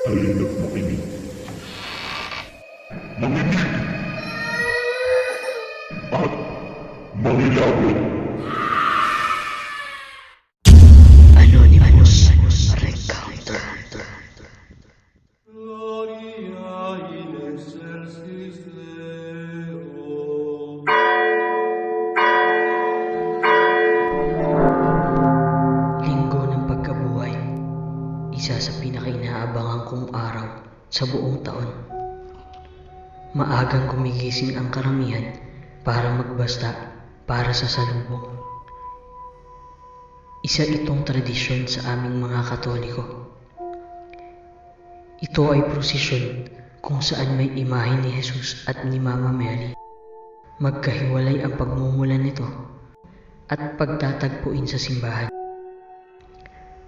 Halina't makinig. Makinig! At mangilabot! Anonymous Recounter. Gloria in excelsis Deo. Linggo ng pagkabuhay, isa sa pinakainaabangan kong araw sa buong taon. Maagang gumigising ang karamihan para magbasta para sa salubong. Isa itong tradisyon sa aming mga Katoliko. Ito ay prosesyon kung saan may imahe ni Jesus at ni Mama Mary. Magkahiwalay ang pagmumulan nito at pagtatagpuin sa simbahan.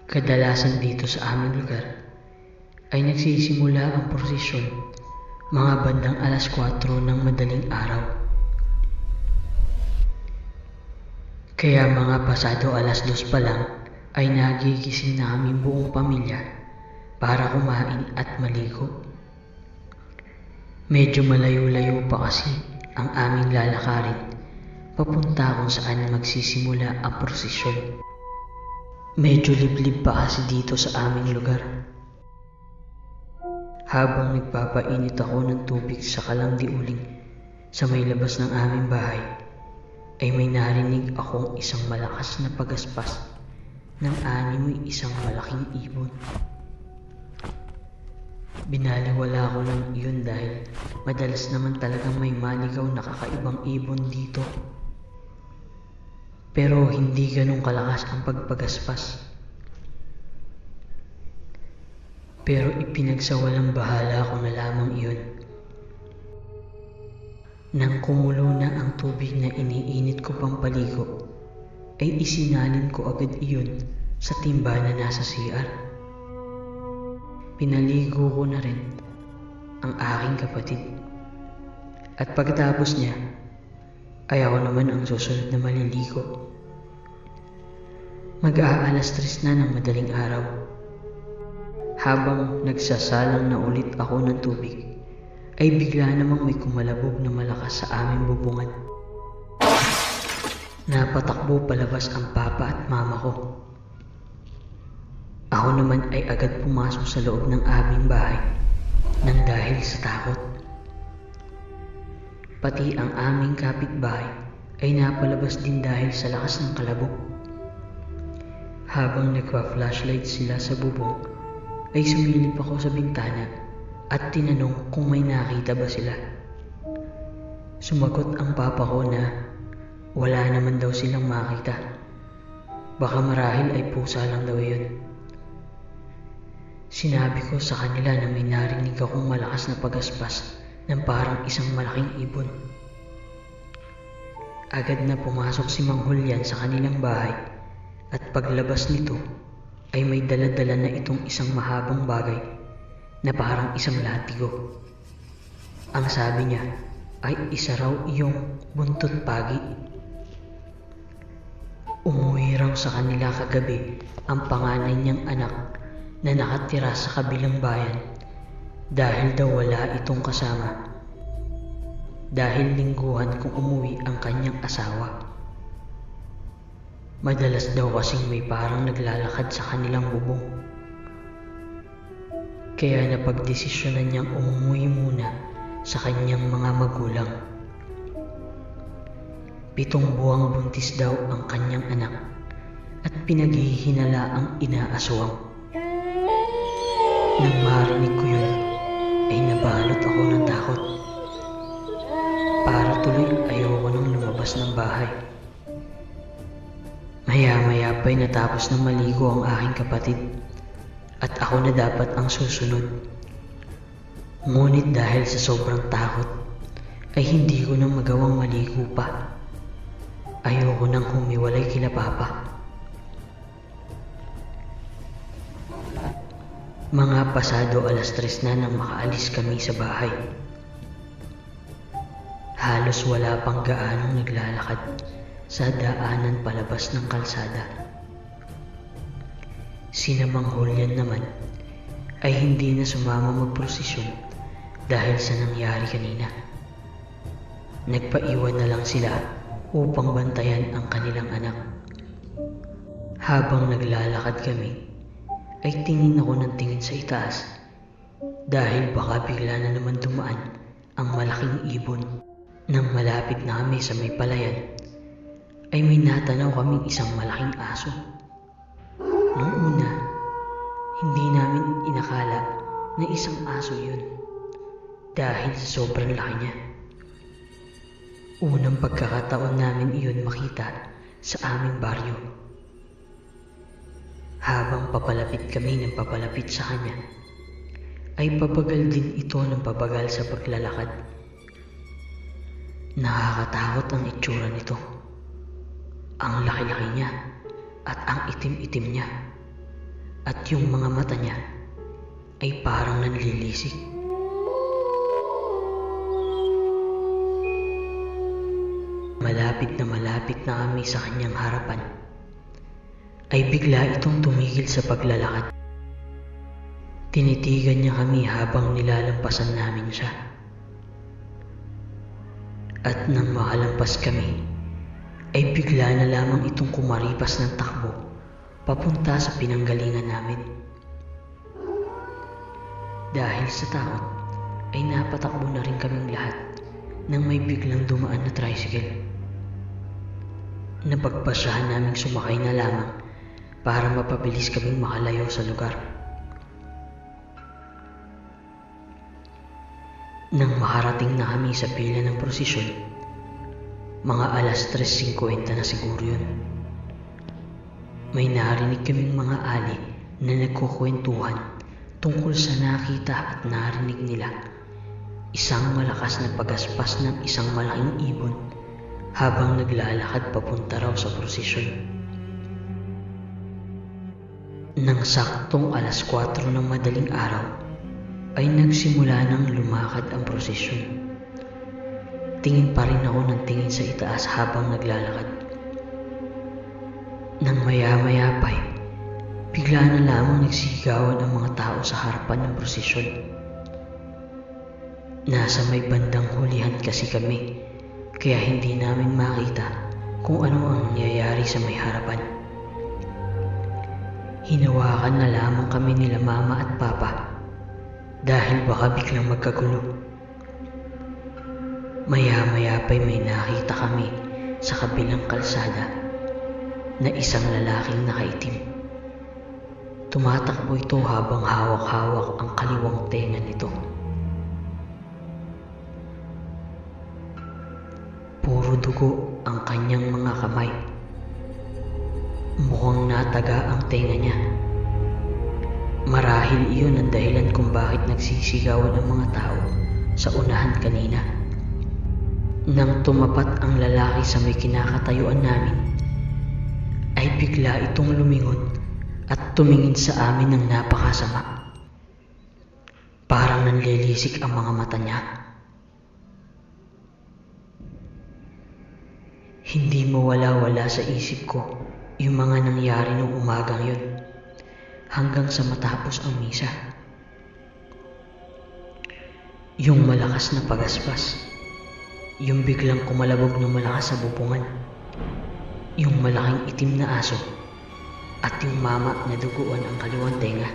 Kadalasan dito sa aming lugar ay nagsisimula ang prosesyon mga bandang 4:00 ng madaling araw. Kaya mga pasado 2:00 pa lang ay nagigising na aming buong pamilya para kumain at maligo. Medyo malayo-layo pa kasi ang aming lalakarin papunta kung saan magsisimula ang prosesyon. Medyo liblib pa kasi dito sa aming lugar. Habang nagpapainit ako ng tubig sa kalandiuling sa may labas ng aming bahay, ay may narinig akong isang malakas na pagaspas ng animoy isang malaking ibon. Binaliwala ko lang iyon dahil madalas naman talagang may maligaw na kakaibang ibon dito. Pero hindi ganun kalakas ang pagpagaspas. Pero ipinagsawalang bahala ko na lamang iyon. Nang kumulo na ang tubig na iniinit ko pang paligo, ay isinalin ko agad iyon sa timba na nasa CR. Pinaligo ko na rin ang aking kapatid. At pagkatapos niya, ay ako naman ang susunod na maliligo. Mag-aalas 3 na ng madaling araw. Habang nagsasalang na ulit ako ng tubig, ay bigla namang may kumalabog na malakas sa aming bubungan. Napatakbo palabas ang papa at mama ko. Ako naman ay agad pumasok sa loob ng aming bahay nang dahil sa takot. Pati ang aming kapitbahay ay napalabas din dahil sa lakas ng kalabog. Habang nagpa-flashlight sila sa bubong, ay sumilip ako sa bintana at tinanong kung may nakita ba sila. Sumagot ang papa ko na wala naman daw silang makita. Baka marahil ay pusa lang daw yun. Sinabi ko sa kanila na may narinig akong malakas na pagaspas ng parang isang malaking ibon. Agad na pumasok si Mang Julian sa kanilang bahay at paglabas nito ay may dala-dala na itong isang mahabang bagay na parang isang latigo. Ang sabi niya ay isa raw iyong buntot pagi. Umuwi raw sa kanila kagabi ang panganay niyang anak na nakatira sa kabilang bayan dahil daw wala itong kasama. Dahil lingguhan kung umuwi ang kanyang asawa. Madalas daw kasing may parang naglalakad sa kanilang bubong. Kaya napagdesisyonan niyang umuwi muna sa kanyang mga magulang. 7 buwang buntis daw ang kanyang anak at pinaghihinala ang inaaswang. Nang marinig ko yun, ay nabalot ako ng takot. Para tuloy ayoko nang lumabas ng bahay. Maya-maya pa'y natapos na maligo ang aking kapatid at ako na dapat ang susunod. Ngunit dahil sa sobrang takot ay hindi ko na magawang maligo pa. Ayoko nang humiwalay kila papa. Mga pasado 3:00 na nang makaalis kami sa bahay. Halos wala pang gaanong naglalakad sa daanan palabas ng kalsada. Sina Mang Julian naman ay hindi na sumama magprosesyon dahil sa nangyari kanina. Nagpaiwan na lang sila upang bantayan ang kanilang anak. Habang naglalakad kami, ay tingin ako ng tingin sa itaas dahil baka bigla na naman dumaan ang malaking ibon. Nang malapit na kami sa may palayan, ay may natanaw kaming isang malaking aso. Noong una, hindi namin inakala na isang aso yun dahil sa sobrang laki niya. Unang pagkakataon namin iyon makita sa aming baryo. Habang papalapit kami ng papalapit sa kanya, ay pabagal din ito ng pabagal sa paglalakad. Nakakatakot ang itsura nito. Ang laki-laki niya at ang itim-itim niya. At yung mga mata niya ay parang nanlilisik. Malapit na kami sa kanyang harapan, ay bigla itong tumigil sa paglalakad. Tinitigan niya kami habang nilalampasan namin siya. At nang makalampas kami, ay bigla na lamang itong kumaripas ng takbo papunta sa pinanggalingan namin. Dahil sa takot, ay napatakbo na rin kaming lahat nang may biglang dumaan na tricycle. Napagpasyahan naming sumakay na lamang para mapabilis kaming makalayo sa lugar. Nang makarating na kami sa pila ng prosesyon, mga alas 3:50 na siguro yun. May narinig kaming mga ali na nagkukwentuhan tungkol sa nakita at narinig nila isang malakas na pagaspas ng isang malaking ibon habang naglalakad papunta raw sa prosesyon. Nang saktong alas 4 ng madaling araw, ay nagsimula nang lumakad ang prosesyon. Tingin pa rin ako ng tingin sa itaas habang naglalakad. Nang maya-maya pa, bigla na lamang nagsisigawan ang mga tao sa harapan ng prosesyon. Nasa may bandang hulihan kasi kami, kaya hindi namin makita kung ano ang nangyayari sa may harapan. Hinawakan na lamang kami nila mama at papa dahil baka biglang magkagulo. Maya-maya pa'y may nakita kami sa kabilang kalsada na isang lalaking nakaitim. Tumatakbo ito habang hawak-hawak ang kaliwang tenga nito. Puro dugo ang kanyang mga kamay. Mukhang nataga ang tenga niya. Marahil iyon ang dahilan kung bakit nagsisigawan ang mga tao sa unahan kanina. Nang tumapat ang lalaki sa may kinakatayuan namin, ay bigla itong lumingon at tumingin sa amin ng napakasama. Parang nanlilisik ang mga mata niya. Hindi mawala-wala sa isip ko yung mga nangyari noong umagang yun hanggang sa matapos ang misa. Yung malakas na pagaspas, yung biglang kumalabog ng malakas sa bubungan, yung malaking itim na aso, at yung mama na duguan ang kaliwang tenga.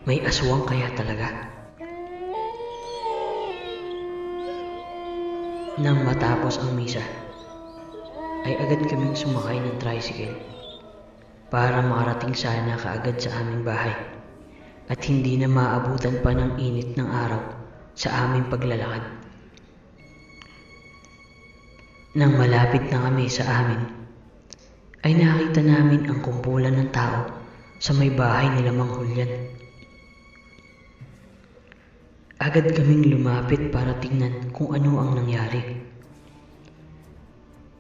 May aswang kaya talaga? Nang matapos ang misa, ay agad kaming sumakay ng tricycle para makarating sana kaagad sa aming bahay at hindi na maabutan pa ng init ng araw sa aming paglalakad. Nang malapit na kami sa amin, ay nakita namin ang kumpulan ng tao sa may bahay nila Mang Julian. Agad kaming lumapit para tingnan kung ano ang nangyari.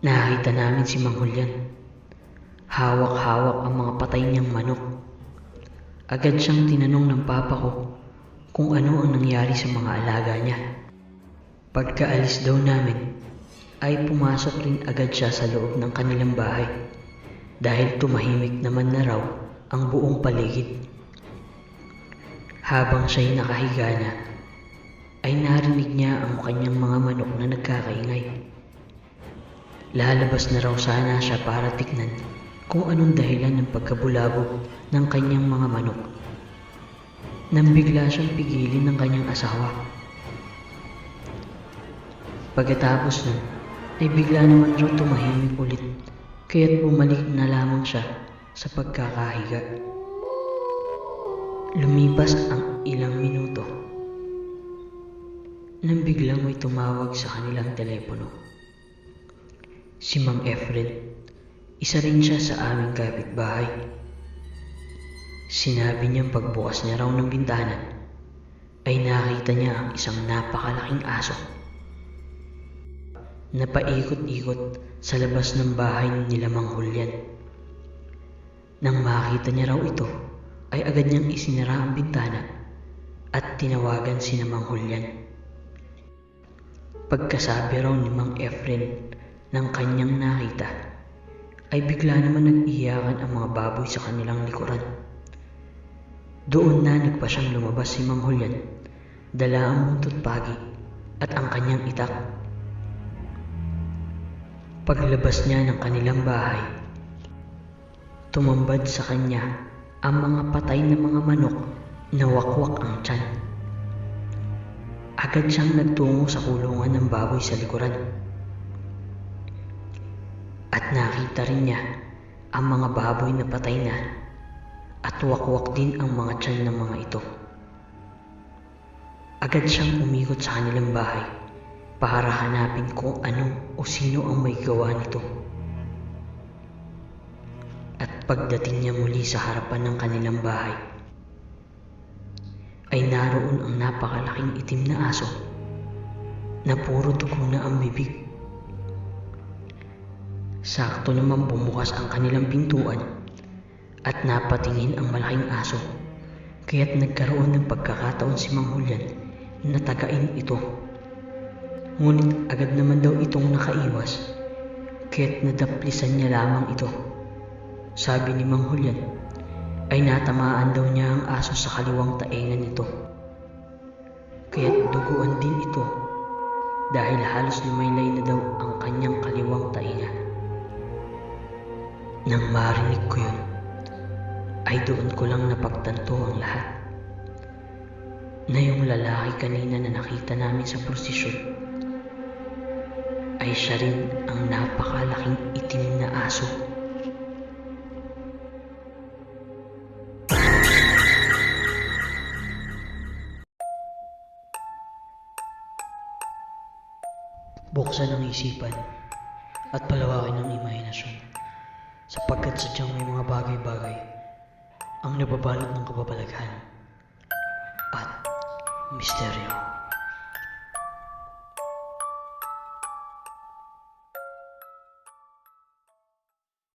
Nakita namin si Mang Julian. Hawak-hawak ang mga patay niyang manok. Agad siyang tinanong ng papa ko kung ano ang nangyari sa mga alaga niya. Pagkaalis daw namin, ay pumasok rin agad siya sa loob ng kanilang bahay dahil tumahimik naman na raw ang buong paligid. Habang siya'y nakahiga na, ay narinig niya ang kanyang mga manok na nagkakaingay. Lalabas na raw sana siya para tignan kung anong dahilan ng pagkabulabog ng kanyang mga manok, nang bigla siyang pigilin ng kanyang asawa. Pagkatapos nun, ay bigla naman raw tumahimik ulit, kaya't bumalik na lamang siya sa pagkakahiga. Lumipas ang ilang minuto, nang biglang may tumawag sa kanilang telepono. Si Mang Efren, isa rin siya sa aming kapitbahay. Sinabi niyang pagbukas niya raw ng bintana, ay nakita niya ang isang napakalaking aso na paikot-ikot sa labas ng bahay nila Mang Julian. Nang makita niya raw ito, ay agad niyang isinara ang bintana at tinawagan si Mang Julian. Pagkasabi raw ni Mang Efren ng kanyang nakita, ay bigla naman nag-iyakan ang mga baboy sa kanilang likuran. Doon na nagpa siyang lumabas si Mang Julian, dala ang buntot pagi at ang kanyang itak. Paglabas niya ng kanilang bahay, tumambad sa kanya ang mga patay na mga manok na wakwak ang tiyan. Agad siyang nagtungo sa kulungan ng baboy sa likuran. At nakita rin niya ang mga baboy na patay na at wakwak din ang mga tiyan ng mga ito. Agad siyang umikot sa kanilang bahay para hanapin kung ano o sino ang may gawa nito. At pagdating niya muli sa harapan ng kanilang bahay, ay naroon ang napakalaking itim na aso na puro dugo na ang bibig. Sakto naman bumukas ang kanilang pintuan at napatingin ang malaking aso, kaya't nagkaroon ng pagkakataon si Mang Julian na tagain ito. Ngunit agad naman daw itong nakaiwas, kaya't nadaplisan niya lamang ito. Sabi ni Mang Julian, ay natamaan daw niya ang aso sa kaliwang taingan nito, kaya't duguan din ito dahil halos lumaylay na daw ang kanyang kaliwang tainga. Nang marinig ko yun, ay doon ko lang napagtanto ang lahat, na yung lalaki kanina na nakita namin sa prosesyon ay siya rin ang napakalaking itim na aso. Buksan ang isipan at palawakin ang imahinasyon, sapagkat sadyang may mga bagay-bagay ang nababalot ng kababalaghan at misteryo.